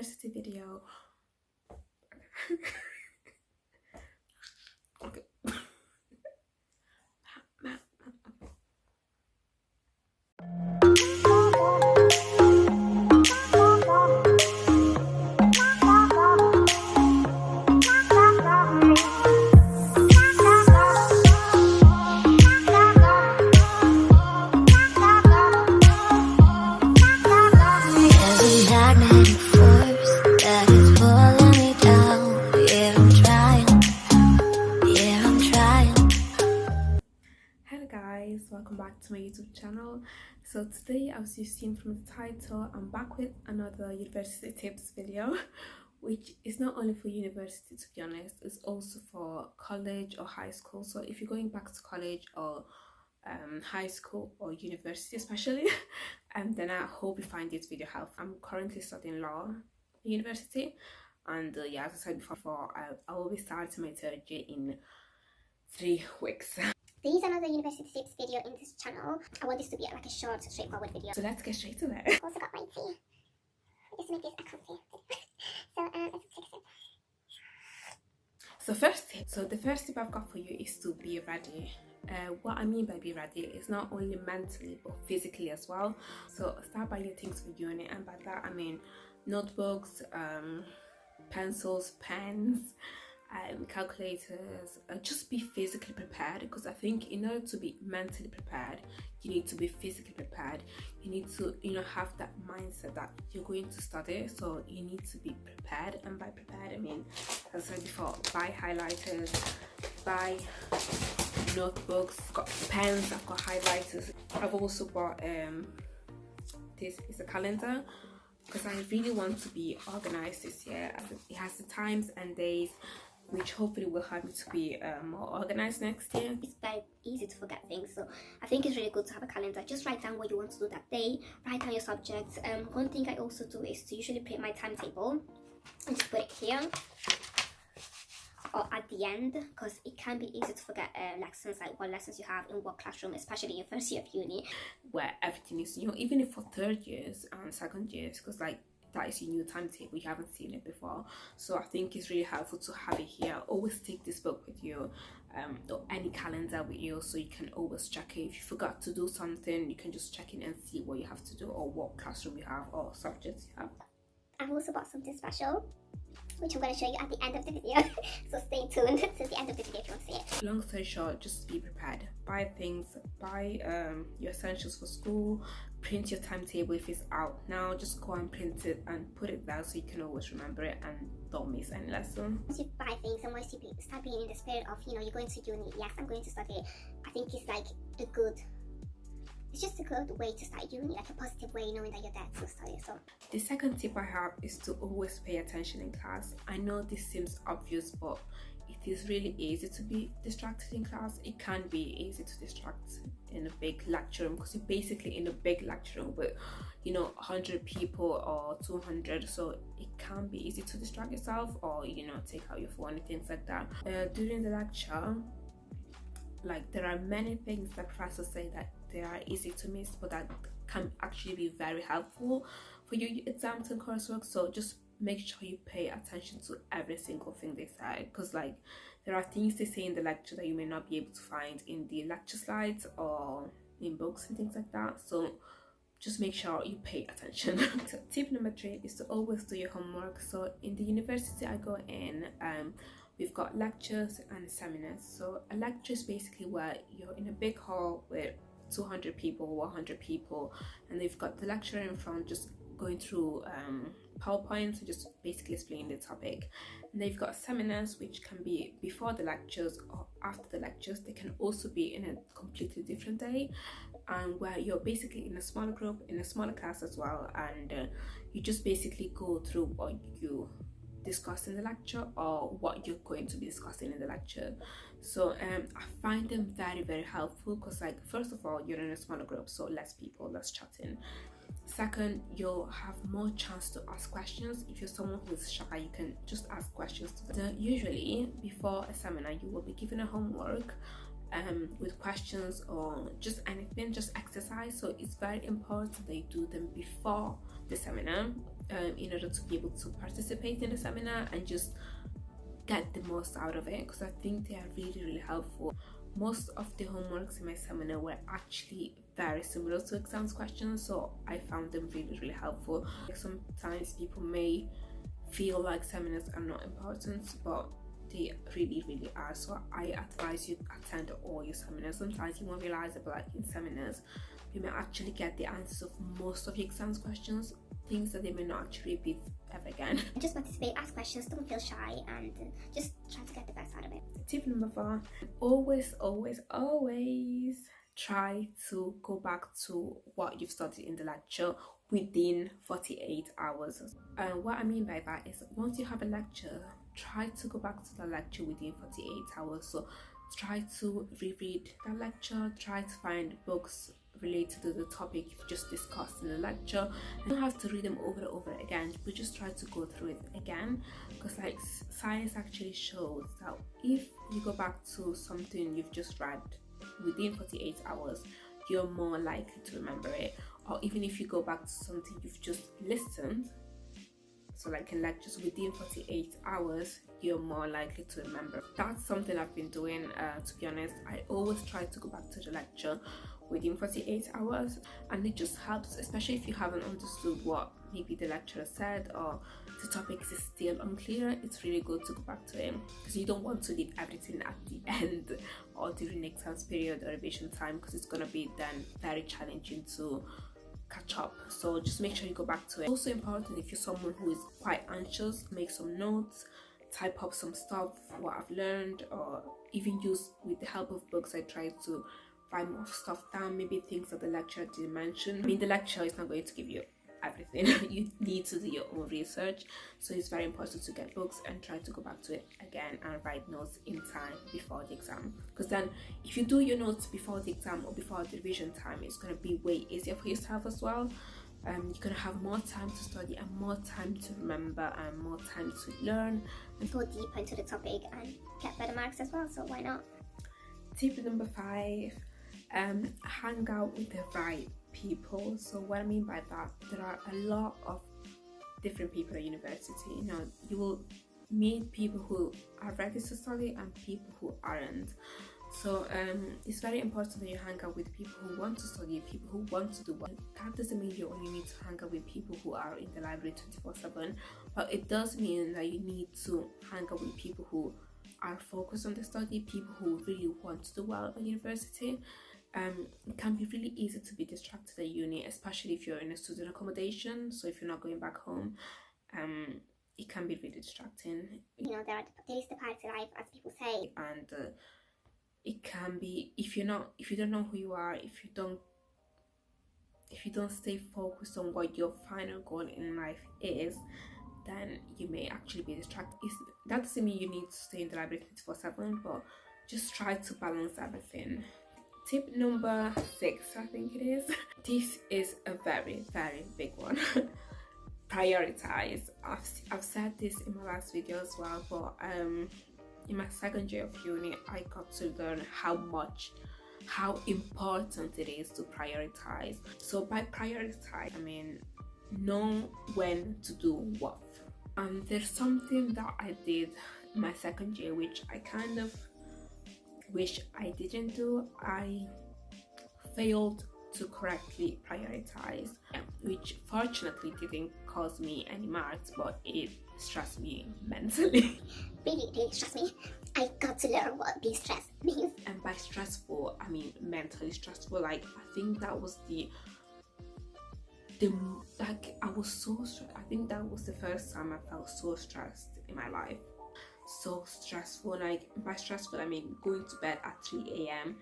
university video. Okay. Welcome back to my YouTube channel. So today, as you've seen from the title, I'm back with another university tips video, which is not only for university, to be honest, it's also for college or high school. So if you're going back to college or high school or university especially, then I hope you find this video helpful. I'm currently studying law at university, and yeah, as I said before, I will be starting my third year in 3 weeks. There is another university tips video in this channel. I want this to be like a short, straightforward video. So let's get straight to it. I've also got my tea. Just to make this a comfy. So let's take a sip. So the first tip I've got for you is to be ready. What I mean by be ready is not only mentally but physically as well. So start buying your things for uni, and by that I mean notebooks, pencils, pens, calculators. Just be physically prepared, because I think in order to be mentally prepared, you need to be physically prepared. You need to have that mindset that you're going to study, so you need to be prepared. And by prepared I mean, as I said before, buy highlighters, buy notebooks, I've got pens, I've got highlighters. I've also bought this is a calendar, because I really want to be organized this year. It has the times and days, which hopefully will help me to be more organized next year. It's very easy to forget things, so I think it's really good to have a calendar. Just write down what you want to do that day, write down your subjects. One thing I also do is to usually print my timetable and just put it here or at the end, because it can be easy to forget lessons, like what lessons you have in what classroom, especially in first year of uni, where everything is new, even if for third years and second years, because like that is your new timetable, you haven't seen it before. So I think it's really helpful to have it here. Always take this book with you, or any calendar with you, so you can always check it. If you forgot to do something, you can just check in and see what you have to do, or what classroom you have, or subjects you have. I've also bought something special, which I'm going to show you at the end of the video. So stay tuned to the end of the video if you want to see it. Long story short, just be prepared. Buy things, buy your essentials for school, print your timetable if it's out now. Just go and print it and put it there so you can always remember it and don't miss any lesson. Once you buy things and once you start being in the spirit of, you're going to uni, yes, I'm going to study, I think it's like it's just a good way to start uni, like a positive way, knowing that you're there to study. So the second tip I have is to always pay attention in class. I know this seems obvious, but it is really easy to be distracted in class. It can be easy to distract in a big lecture room, because you're basically in a big lecture room with 100 people or 200, so it can be easy to distract yourself, or take out your phone and things like that. During the lecture, like, there are many things that professors say that they are easy to miss, but that can actually be very helpful for your exams and coursework. So just make sure you pay attention to every single thing they say, because like there are things they say in the lecture that you may not be able to find in the lecture slides or in books and things like that. So just make sure you pay attention. So tip number 3 is to always do your homework. So in the university I go in, we've got lectures and seminars. So a lecture is basically where you're in a big hall with 200 people, 100 people, and they've got the lecturer in front just going through PowerPoint, so just basically explaining the topic. And they've got seminars, which can be before the lectures or after the lectures. They can also be in a completely different day, and where you're basically in a smaller group, in a smaller class as well, and you just basically go through what you discuss in the lecture or what you're going to be discussing in the lecture. So I find them very, very helpful, because like, first of all, you're in a smaller group, so less people, less chatting. Second, you'll have more chance to ask questions. If you're someone who's shy, you can just ask questions to them. Usually before a seminar you will be given a homework, with questions or just anything, just exercise. So it's very important that you do them before the seminar, in order to be able to participate in the seminar and just get the most out of it, because I think they are really helpful. Most of the homeworks in my seminar were actually very similar to exams questions, so I found them really helpful. Like, sometimes people may feel like seminars are not important, but they really are. So I advise you attend all your seminars. Sometimes you won't realize it, but like in seminars you may actually get the answers of most of your exams questions, things that they may not actually repeat ever again. Just participate, ask questions, don't feel shy, and just try to get the best out of it. Tip number 4, always try to go back to what you've studied in the lecture within 48 hours. And what I mean by that is, once you have a lecture, try to go back to the lecture within 48 hours. So try to reread that lecture, try to find books related to the topic you've just discussed in the lecture. You don't have to read them over and over again, but just try to go through it again, because like science actually shows that if you go back to something you've just read within 48 hours, you're more likely to remember it. Or even if you go back to something you've just listened, so like in lectures, within 48 hours you're more likely to remember. That's something I've been doing, to be honest. I always try to go back to the lecture within 48 hours, and it just helps, especially if you haven't understood what maybe the lecturer said or the topic is still unclear. It's really good to go back to it, because you don't want to leave everything at the end or during the exams period or revision time, because it's going to be then very challenging to catch up. So just make sure you go back to it. Also important, if you're someone who is quite anxious, make some notes, type up some stuff, what I've learned, or even use, with the help of books, I try to write more stuff down, maybe things that the lecturer didn't mention. I mean, the lecturer is not going to give you everything. You need to do your own research, so it's very important to get books and try to go back to it again and write notes in time before the exam, because then if you do your notes before the exam or before the revision time, it's going to be way easier for yourself as well. You're going to have more time to study and more time to remember and more time to learn and go deeper into the topic and get better marks as well, so why not? Tip number 5, hang out with the right people. So what I mean by that, there are a lot of different people at university. You know, you will meet people who are ready to study and people who aren't. So it's very important that you hang out with people who want to study, people who want to do well. That doesn't mean you only need to hang out with people who are in the library 24/7, but it does mean that you need to hang out with people who are focused on the study, people who really want to do well at university. It can be really easy to be distracted at uni, especially if you're in a student accommodation. So if you're not going back home, it can be really distracting. You know, there is the party life, as people say, and it can be, if you don't know who you are, if you don't stay focused on what your final goal in life is, then you may actually be distracted. That doesn't mean you need to stay in the library 24/7, but just try to balance everything. Tip number 6, I think it is. This is a very big one. Prioritize. I've said this in my last video as well, but in my second year of uni, I got to learn how important it is to prioritize. So by prioritize, I mean know when to do what. There's something that I did in my second year which I kind of wish I didn't do. I failed to correctly prioritize, which fortunately didn't cause me any marks, but it stressed me mentally. Really stressed me. I got to learn what being stressed means. And by stressful, I mean mentally stressful. Like, I think that was I was so stressed. I think that was the first time I felt so stressed in my life. So stressful. Like, by stressful, I mean going to bed at 3 a.m.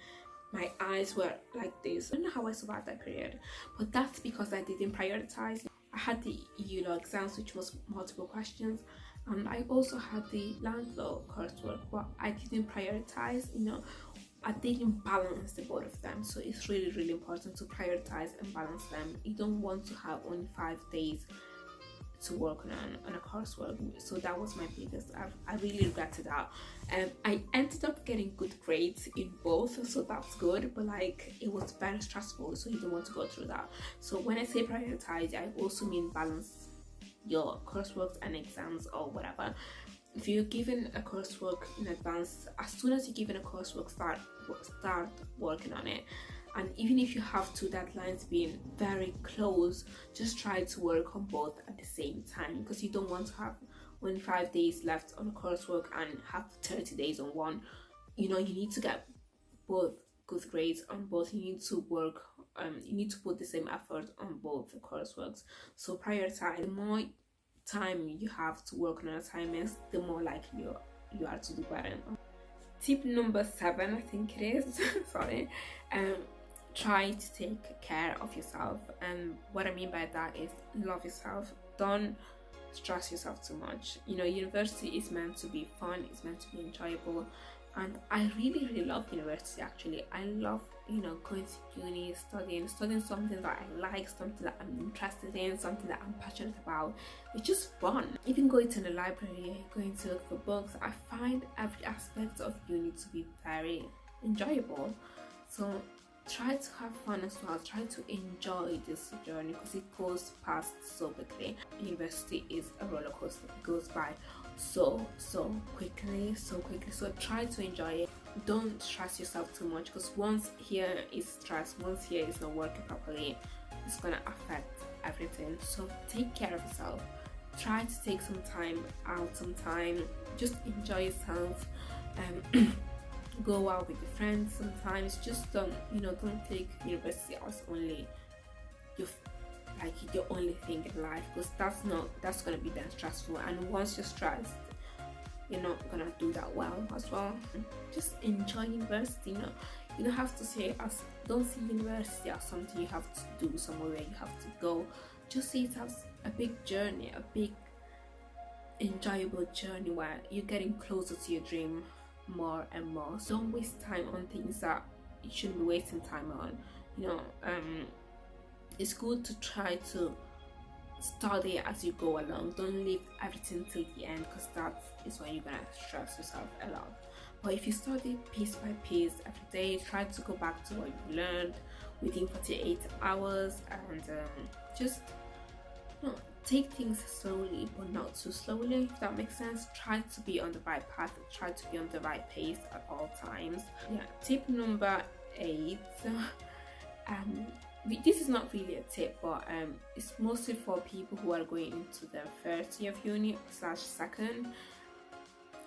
My eyes were like this. I don't know how I survived that period, but that's because I didn't prioritize. I had the EU law exams, which was multiple questions, and I also had the land law coursework, but I didn't prioritize. You know, I didn't balance the both of them. So it's really important to prioritize and balance them. You don't want to have only 5 days to work on a coursework. So that was my biggest. I really regretted that. I ended up getting good grades in both, so that's good, but like it was very stressful, so you don't want to go through that. So when I say prioritize, I also mean balance your coursework and exams or whatever. If you're given a coursework in advance, as soon as you're given a coursework, start working on it. And even if you have two deadlines being very close, just try to work on both at the same time, because you don't want to have only 5 days left on a coursework and have 30 days on one. You know, you need to get both good grades on both. You need to work, you need to put the same effort on both the courseworks. So prioritize. The more time you have to work on assignments, the more likely you are to do better. Tip number 7, I think it is. Sorry. Try to take care of yourself, and what I mean by that is love yourself. Don't stress yourself too much. You know, university is meant to be fun, it's meant to be enjoyable, and I really love university. Actually, I love, you know, going to uni, studying something that I like, something that I'm interested in, something that I'm passionate about. It's just fun. Even going to the library, going to look for books, I find every aspect of uni to be very enjoyable. So try to have fun as well. Try to enjoy this journey, because it goes past so quickly. University is a roller coaster. It goes by so quickly. So try to enjoy it. Don't stress yourself too much, because once here is stress, once here is not working properly, it's gonna affect everything. So take care of yourself. Try to take some time out, just enjoy yourself. Go out with your friends sometimes. Just don't take university as only your only thing in life, because that's gonna be then stressful, and once you're stressed, you're not gonna do that well as well. Just enjoy university. You don't have to don't see university as something you have to do, somewhere where you have to go. Just see it as a big journey, a big enjoyable journey where you're getting closer to your dream more and more. So don't waste time on things that you shouldn't be wasting time on. It's good to try to study as you go along. Don't leave everything till the end, because that is when you're gonna stress yourself a lot. But if you study piece by piece every day, try to go back to what you learned within 48 hours, and just take things slowly, but not too slowly, if that makes sense. Try to be on the right path, try to be on the right pace at all times. Yeah, tip number 8. This is not really a tip, but it's mostly for people who are going into their first year of uni / second.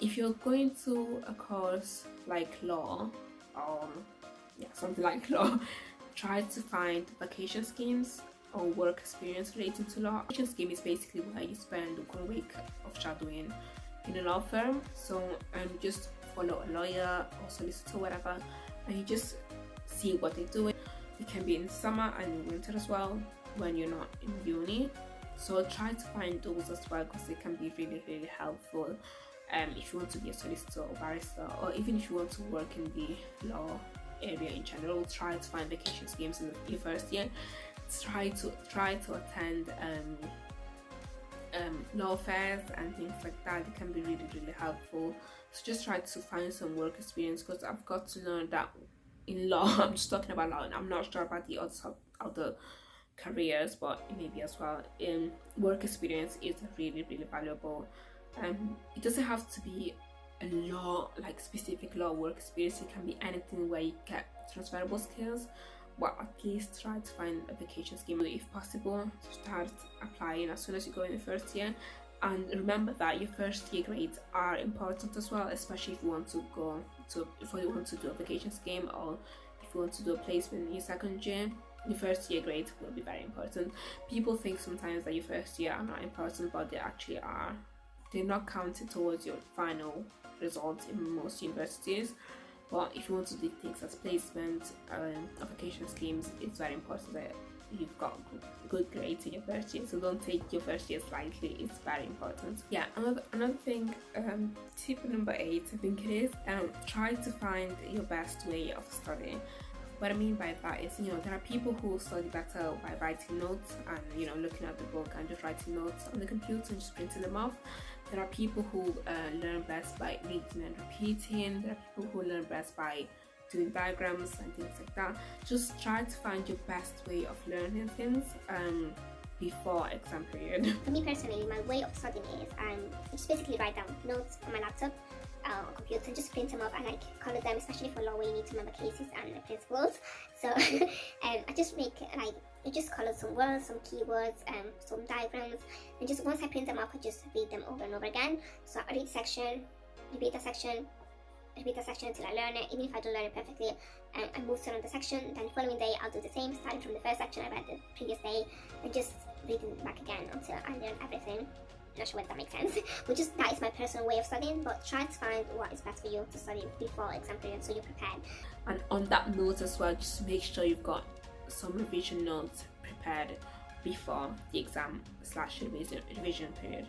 If you're going to a course like law, or something like law, try to find vacation schemes or work experience relating to law. Vacation scheme is basically where you spend 1 week of shadowing in a law firm. So just follow a lawyer or solicitor, whatever, and you just see what they're doing. It can be in summer and in winter as well, when you're not in uni. So try to find those as well, because they can be really helpful if you want to be a solicitor or barrister, or even if you want to work in the law area in general. Try to find vacation schemes in your first year. Try to attend law fairs and things like that. It can be really helpful. So just try to find some work experience, because I've got to learn that in law, I'm just talking about law, and I'm not sure about the other careers, but maybe as well, work experience is really valuable. It doesn't have to be a law, like specific law work experience. It can be anything where you get transferable skills, but at least try to find a vacation scheme if possible. Start applying as soon as you go in the first year, and remember that your first year grades are important as well, especially if you want to do a vacation scheme, or if you want to do a placement in your second year. Your first year grades will be very important. People think sometimes that your first year are not important, but they actually are. They're not counted towards your final results in most universities. But if you want to do things as placement, application schemes, it's very important that you've got good grades in your first year. So don't take your first year lightly. It's very important. Yeah, another thing, tip number 8, I think it is, try to find your best way of studying. What I mean by that is, there are people who study better by writing notes and, looking at the book and just writing notes on the computer and just printing them off. There are people who learn best by reading and repeating. There are people who learn best by doing diagrams and things like that. Just try to find your best way of learning things before exam period. For me personally, my way of studying is just basically write down notes on my laptop or computer, just print them off and color them, especially for law where you need to remember cases and principles. So I just make I just color some words, some keywords, some diagrams, and just once I print them off, I just read them over and over again. So I read section, repeat the section, repeat the section until I learn it. Even if I don't learn it perfectly, I move to another section. Then the following day I'll do the same, starting from the first section I read the previous day, and just reading back again until I learn everything. Not sure if that makes sense, but just that is my personal way of studying. But try to find what is best for you to study before exam period, so you're prepared. And on that note as well, just make sure you've got some revision notes prepared before the exam / revision period.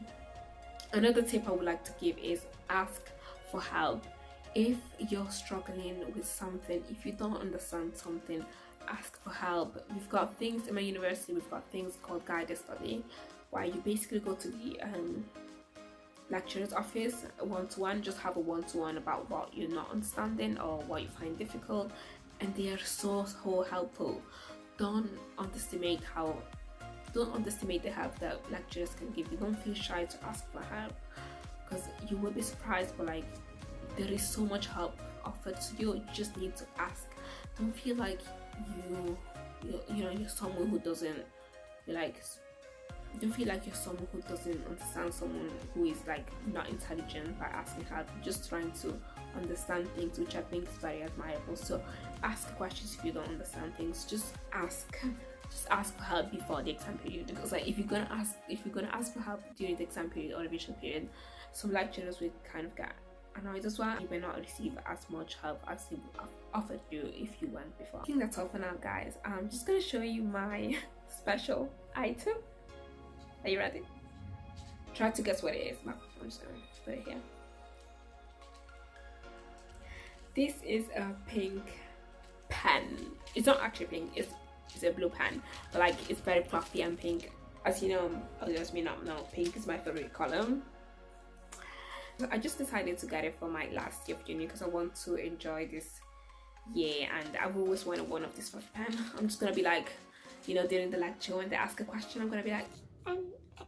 Another tip I would like to give is ask for help. If you're struggling with something, if you don't understand something, ask for help. We've got things in my university, we've got things called guided study, where you basically go to the lecturer's office one-to-one, just have a one-to-one about what you're not understanding or what you find difficult, and they are so helpful. Don't underestimate the help that lecturers can give you. Don't feel shy to ask for help, because you will be surprised, but there is so much help offered to you. You just need to ask. Don't feel like you're someone who doesn't don't feel like you're someone who doesn't understand someone who is not intelligent by asking help. You're just trying to understand things, which I think is very admirable. So ask questions if you don't understand things. Just ask for help before the exam period, because if you're gonna ask for help during the exam period or revision period, some lecturers will kind of get annoyed as well. You may not receive as much help as they would have offered you if you went before. I think that's all for now, guys. I'm just gonna show you my special item. Are you ready? Try to guess what it is. I'm just gonna put it here. This is a pink pen. It's not actually pink, it's a blue pen, but it's very fluffy and pink. As you know, others may not know, pink is my favorite color. So I just decided to get it for my last year of uni because I want to enjoy this year, and I've always wanted one of this fluffy pen. I'm just gonna be during the lecture when they ask a question, I'm gonna be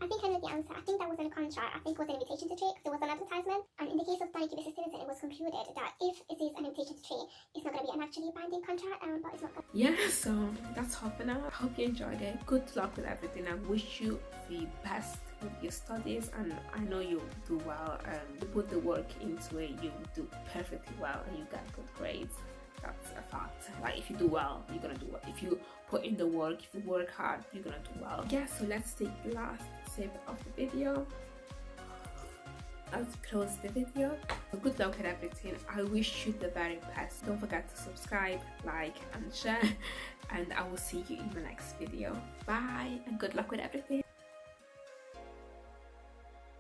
I think I know the answer. I think that was in a contract. I think it was an invitation to trade. There was an advertisement, and in the case of Biochemistry Citizen, it was concluded that if it is an invitation to trade, it's not going to be an actually binding contract, but it's not. Yeah, so that's all for now. I hope you enjoyed it. Good luck with everything. I wish you the best with your studies, and I know you'll do well. You put the work into it, you do perfectly well, and you get good grades. That's a fact. If you do well, you're gonna do well. If you put in the work, if you work hard, you're gonna do well. Yeah, so let's take the last sip of the video. Let's close the video. So good luck with everything. I wish you the very best. Don't forget to subscribe, like, and share, and I will see you in the next video. Bye, and good luck with everything.